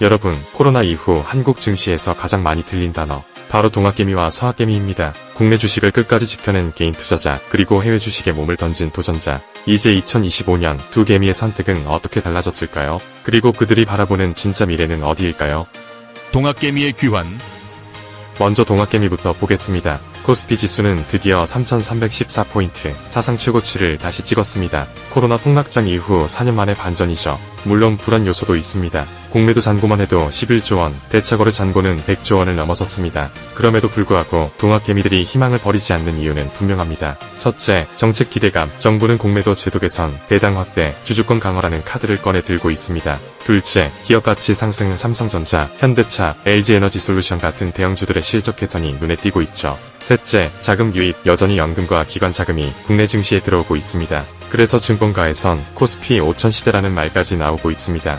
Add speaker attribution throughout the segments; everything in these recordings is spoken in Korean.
Speaker 1: 여러분, 코로나 이후 한국 증시에서 가장 많이 들린 단어, 바로 동학개미와 서학개미입니다. 국내 주식을 끝까지 지켜낸 개인 투자자, 그리고 해외 주식에 몸을 던진 도전자. 이제 2025년 두 개미의 선택은 어떻게 달라졌을까요? 그리고 그들이 바라보는 진짜 미래는 어디일까요?
Speaker 2: 동학개미의 귀환.
Speaker 1: 먼저 동학개미부터 보겠습니다. 코스피 지수는 드디어 3,314포인트, 사상 최고치를 다시 찍었습니다. 코로나 폭락장 이후 4년 만의 반전이죠. 물론 불안 요소도 있습니다. 공매도 잔고만 해도 11조 원, 대차거래 잔고는 100조 원을 넘어섰습니다. 그럼에도 불구하고 동학개미들이 희망을 버리지 않는 이유는 분명합니다. 첫째, 정책 기대감. 정부는 공매도 제도 개선, 배당 확대, 주주권 강화라는 카드를 꺼내 들고 있습니다. 둘째, 기업 가치 상승은 삼성전자, 현대차, LG에너지솔루션 같은 대형주들의 실적 개선이 눈에 띄고 있죠. 셋째, 자금 유입. 여전히 연금과 기관 자금이 국내 증시에 들어오고 있습니다. 그래서 증권가에선 코스피 5천 시대라는 말까지 나오고 있습니다.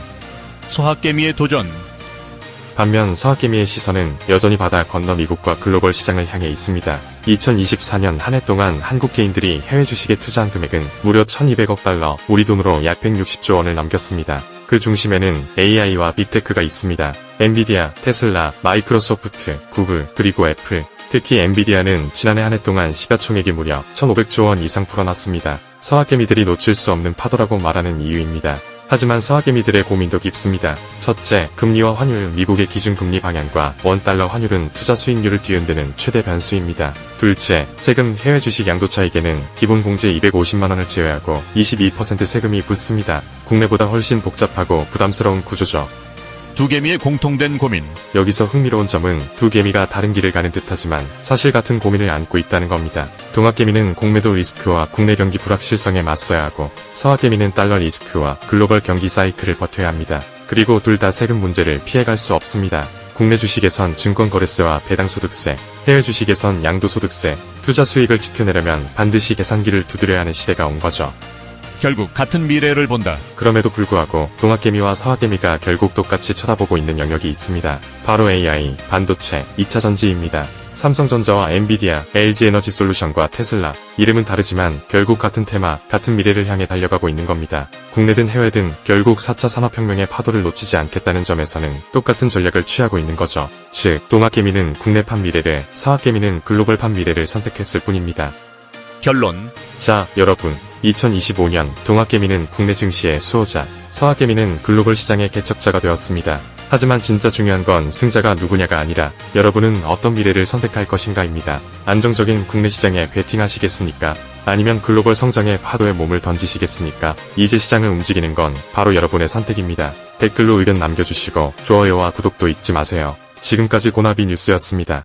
Speaker 2: 서학개미의 도전.
Speaker 1: 반면 서학개미의 시선은 여전히 바다 건너 미국과 글로벌 시장을 향해 있습니다. 2024년 한 해 동안 한국 개인들이 해외 주식에 투자한 금액은 무려 1,200억 달러, 우리 돈으로 약 160조 원을 넘겼습니다. 그 중심에는 AI와 빅테크가 있습니다. 엔비디아, 테슬라, 마이크로소프트, 구글, 그리고 애플. 특히 엔비디아는 지난해 한 해 동안 시가총액이 무려 1,500조 원 이상 불어났습니다. 서학개미들이 놓칠 수 없는 파도라고 말하는 이유입니다. 하지만 서학개미들의 고민도 깊습니다. 첫째, 금리와 환율. 미국의 기준금리 방향과 원달러 환율은 투자 수익률을 뒤흔드는 최대 변수입니다. 둘째, 세금. 해외 주식 양도차익에는 기본 공제 250만원을 제외하고 22% 세금이 붙습니다. 국내보다 훨씬 복잡하고 부담스러운 구조죠.
Speaker 2: 두 개미의 공통된 고민.
Speaker 1: 여기서 흥미로운 점은 두 개미가 다른 길을 가는 듯하지만 사실 같은 고민을 안고 있다는 겁니다. 동학개미는 공매도 리스크와 국내 경기 불확실성에 맞서야 하고, 서학개미는 달러 리스크와 글로벌 경기 사이클을 버텨야 합니다. 그리고 둘 다 세금 문제를 피해갈 수 없습니다. 국내 주식에선 증권거래세와 배당소득세, 해외 주식에선 양도소득세, 투자 수익을 지켜내려면 반드시 계산기를 두드려야 하는 시대가 온 거죠.
Speaker 2: 결국 같은 미래를 본다.
Speaker 1: 그럼에도 불구하고 동학개미와 서학개미가 결국 똑같이 쳐다보고 있는 영역이 있습니다. 바로 AI, 반도체, 2차 전지입니다. 삼성전자와 엔비디아, LG에너지솔루션과 테슬라. 이름은 다르지만 결국 같은 테마, 같은 미래를 향해 달려가고 있는 겁니다. 국내든 해외든 결국 4차 산업혁명의 파도를 놓치지 않겠다는 점에서는 똑같은 전략을 취하고 있는 거죠. 즉, 동학개미는 국내판 미래를, 서학개미는 글로벌판 미래를 선택했을 뿐입니다.
Speaker 2: 결론.
Speaker 1: 자, 여러분. 2025년 동학개미는 국내 증시의 수호자, 서학개미는 글로벌 시장의 개척자가 되었습니다. 하지만 진짜 중요한 건 승자가 누구냐가 아니라 여러분은 어떤 미래를 선택할 것인가입니다. 안정적인 국내 시장에 베팅하시겠습니까? 아니면 글로벌 성장의 파도에 몸을 던지시겠습니까? 이제 시장을 움직이는 건 바로 여러분의 선택입니다. 댓글로 의견 남겨주시고 좋아요와 구독도 잊지 마세요. 지금까지 고나비 뉴스였습니다.